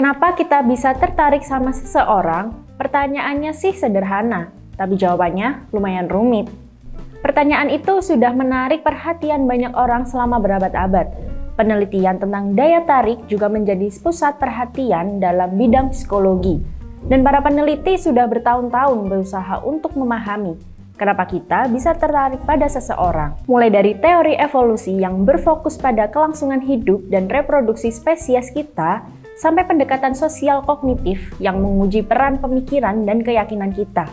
Kenapa kita bisa tertarik sama seseorang? Pertanyaannya sih sederhana, tapi jawabannya lumayan rumit. Pertanyaan itu sudah menarik perhatian banyak orang selama berabad-abad. Penelitian tentang daya tarik juga menjadi pusat perhatian dalam bidang psikologi. Dan para peneliti sudah bertahun-tahun berusaha untuk memahami kenapa kita bisa tertarik pada seseorang. Mulai dari teori evolusi yang berfokus pada kelangsungan hidup dan reproduksi spesies kita, sampai pendekatan sosial kognitif yang menguji peran pemikiran dan keyakinan kita.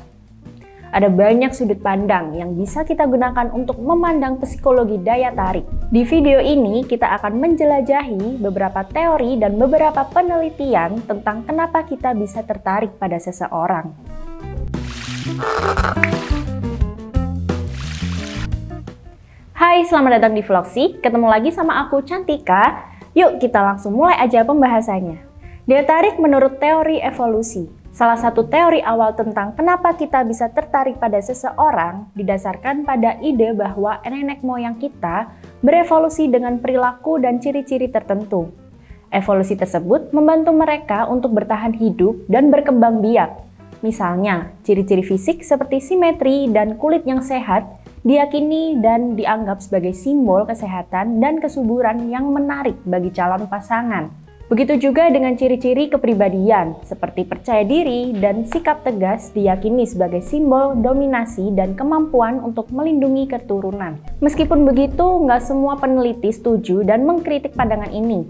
Ada banyak sudut pandang yang bisa kita gunakan untuk memandang psikologi daya tarik. Di video ini kita akan menjelajahi beberapa teori dan beberapa penelitian tentang kenapa kita bisa tertarik pada seseorang. Hai, selamat datang di Vlogsi. Ketemu lagi sama aku, Cantika. Yuk kita langsung mulai aja pembahasannya. Daya tarik menurut teori evolusi. Salah satu teori awal tentang kenapa kita bisa tertarik pada seseorang didasarkan pada ide bahwa nenek moyang kita berevolusi dengan perilaku dan ciri-ciri tertentu. Evolusi tersebut membantu mereka untuk bertahan hidup dan berkembang biak. Misalnya, ciri-ciri fisik seperti simetri dan kulit yang sehat diyakini dan dianggap sebagai simbol kesehatan dan kesuburan yang menarik bagi calon pasangan. Begitu juga dengan ciri-ciri kepribadian, seperti percaya diri dan sikap tegas diyakini sebagai simbol dominasi dan kemampuan untuk melindungi keturunan. Meskipun begitu, nggak semua peneliti setuju dan mengkritik pandangan ini,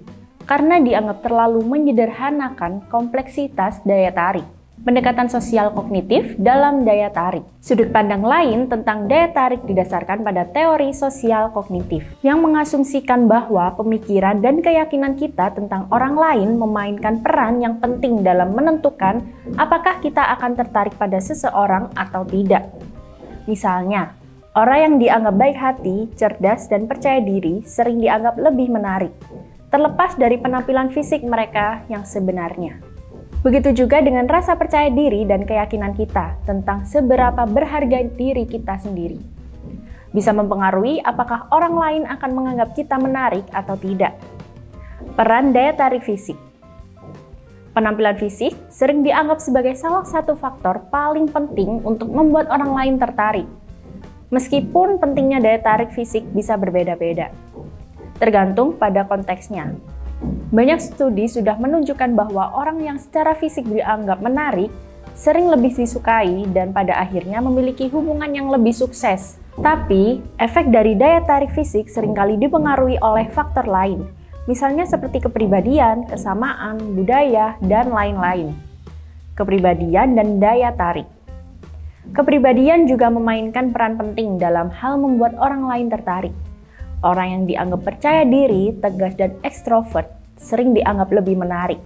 karena dianggap terlalu menyederhanakan kompleksitas daya tarik. Pendekatan sosial kognitif dalam daya tarik. Sudut pandang lain tentang daya tarik didasarkan pada teori sosial kognitif yang mengasumsikan bahwa pemikiran dan keyakinan kita tentang orang lain memainkan peran yang penting dalam menentukan apakah kita akan tertarik pada seseorang atau tidak. Misalnya, orang yang dianggap baik hati, cerdas, dan percaya diri sering dianggap lebih menarik, terlepas dari penampilan fisik mereka yang sebenarnya. Begitu juga dengan rasa percaya diri dan keyakinan kita tentang seberapa berharga diri kita sendiri. Bisa mempengaruhi apakah orang lain akan menganggap kita menarik atau tidak. Peran daya tarik fisik. Penampilan fisik sering dianggap sebagai salah satu faktor paling penting untuk membuat orang lain tertarik. Meskipun pentingnya daya tarik fisik bisa berbeda-beda, tergantung pada konteksnya. Banyak studi sudah menunjukkan bahwa orang yang secara fisik dianggap menarik sering lebih disukai dan pada akhirnya memiliki hubungan yang lebih sukses. Tapi, efek dari daya tarik fisik seringkali dipengaruhi oleh faktor lain, misalnya seperti kepribadian, kesamaan, budaya, dan lain-lain. Kepribadian dan daya tarik. Kepribadian juga memainkan peran penting dalam hal membuat orang lain tertarik. Orang yang dianggap percaya diri, tegas, dan ekstrovert sering dianggap lebih menarik.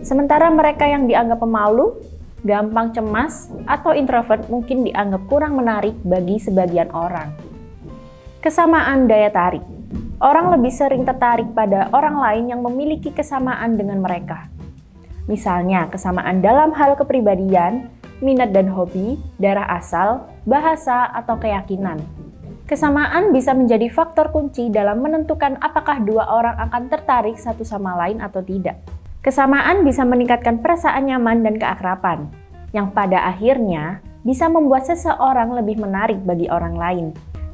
Sementara mereka yang dianggap pemalu, gampang cemas, atau introvert mungkin dianggap kurang menarik bagi sebagian orang. Kesamaan daya tarik. Orang lebih sering tertarik pada orang lain yang memiliki kesamaan dengan mereka. Misalnya, kesamaan dalam hal kepribadian, minat dan hobi, daerah asal, bahasa, atau keyakinan. Kesamaan bisa menjadi faktor kunci dalam menentukan apakah dua orang akan tertarik satu sama lain atau tidak. Kesamaan bisa meningkatkan perasaan nyaman dan keakraban, yang pada akhirnya bisa membuat seseorang lebih menarik bagi orang lain.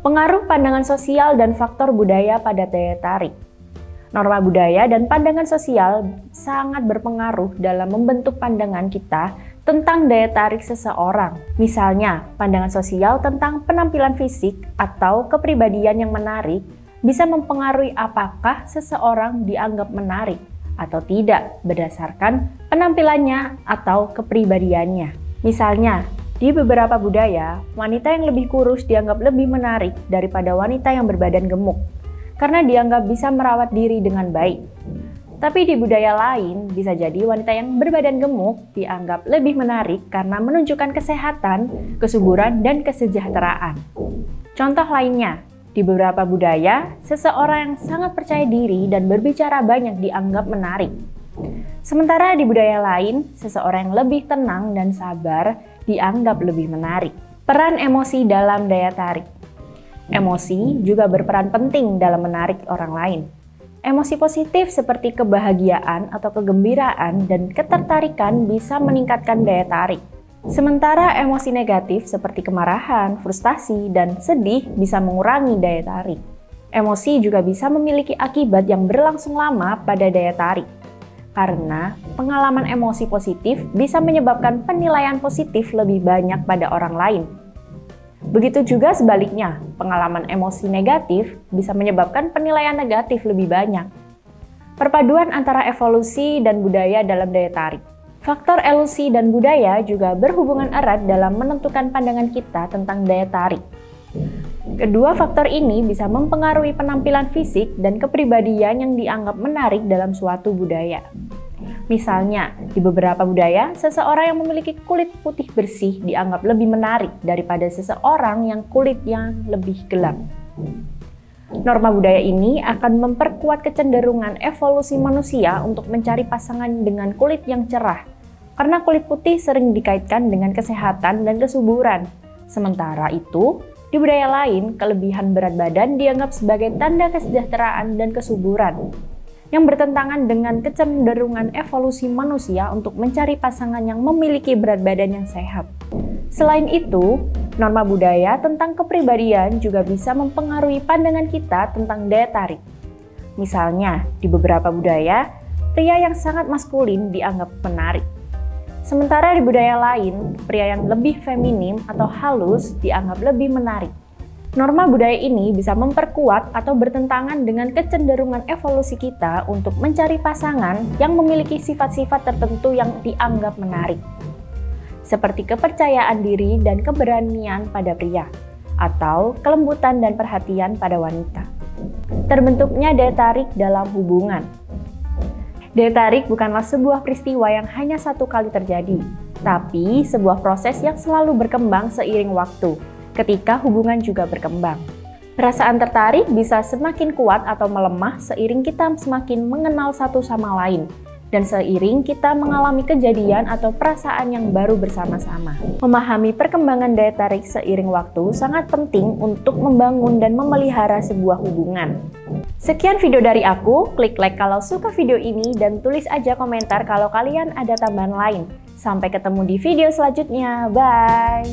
Pengaruh pandangan sosial dan faktor budaya pada daya tarik. Norma budaya dan pandangan sosial sangat berpengaruh dalam membentuk pandangan kita tentang daya tarik seseorang. Misalnya, pandangan sosial tentang penampilan fisik atau kepribadian yang menarik bisa mempengaruhi apakah seseorang dianggap menarik atau tidak berdasarkan penampilannya atau kepribadiannya. Misalnya, di beberapa budaya, wanita yang lebih kurus dianggap lebih menarik daripada wanita yang berbadan gemuk karena dianggap bisa merawat diri dengan baik. Tapi di budaya lain, bisa jadi wanita yang berbadan gemuk dianggap lebih menarik karena menunjukkan kesehatan, kesuburan, dan kesejahteraan. Contoh lainnya, di beberapa budaya, seseorang yang sangat percaya diri dan berbicara banyak dianggap menarik. Sementara di budaya lain, seseorang yang lebih tenang dan sabar dianggap lebih menarik. Peran emosi dalam daya tarik. Emosi juga berperan penting dalam menarik orang lain. Emosi positif seperti kebahagiaan atau kegembiraan dan ketertarikan bisa meningkatkan daya tarik. Sementara emosi negatif seperti kemarahan, frustasi, dan sedih bisa mengurangi daya tarik. Emosi juga bisa memiliki akibat yang berlangsung lama pada daya tarik. Karena pengalaman emosi positif bisa menyebabkan penilaian positif lebih banyak pada orang lain. Begitu juga sebaliknya, pengalaman emosi negatif bisa menyebabkan penilaian negatif lebih banyak. Perpaduan antara evolusi dan budaya dalam daya tarik. Faktor evolusi dan budaya juga berhubungan erat dalam menentukan pandangan kita tentang daya tarik. Kedua faktor ini bisa mempengaruhi penampilan fisik dan kepribadian yang dianggap menarik dalam suatu budaya. Misalnya, di beberapa budaya, seseorang yang memiliki kulit putih bersih dianggap lebih menarik daripada seseorang yang kulitnya lebih gelap. Norma budaya ini akan memperkuat kecenderungan evolusi manusia untuk mencari pasangan dengan kulit yang cerah, karena kulit putih sering dikaitkan dengan kesehatan dan kesuburan. Sementara itu, di budaya lain, kelebihan berat badan dianggap sebagai tanda kesejahteraan dan kesuburan, yang bertentangan dengan kecenderungan evolusi manusia untuk mencari pasangan yang memiliki berat badan yang sehat. Selain itu, norma budaya tentang kepribadian juga bisa mempengaruhi pandangan kita tentang daya tarik. Misalnya, di beberapa budaya, pria yang sangat maskulin dianggap menarik. Sementara di budaya lain, pria yang lebih feminim atau halus dianggap lebih menarik. Norma budaya ini bisa memperkuat atau bertentangan dengan kecenderungan evolusi kita untuk mencari pasangan yang memiliki sifat-sifat tertentu yang dianggap menarik, seperti kepercayaan diri dan keberanian pada pria, atau kelembutan dan perhatian pada wanita. Terbentuknya daya tarik dalam hubungan. Daya tarik bukanlah sebuah peristiwa yang hanya satu kali terjadi, tapi sebuah proses yang selalu berkembang seiring waktu. Ketika hubungan juga berkembang, perasaan tertarik bisa semakin kuat atau melemah seiring kita semakin mengenal satu sama lain, dan seiring kita mengalami kejadian atau perasaan yang baru bersama-sama. Memahami perkembangan daya tarik seiring waktu sangat penting untuk membangun dan memelihara sebuah hubungan. Sekian video dari aku, klik like kalau suka video ini dan tulis aja komentar kalau kalian ada tambahan lain. Sampai ketemu di video selanjutnya, bye!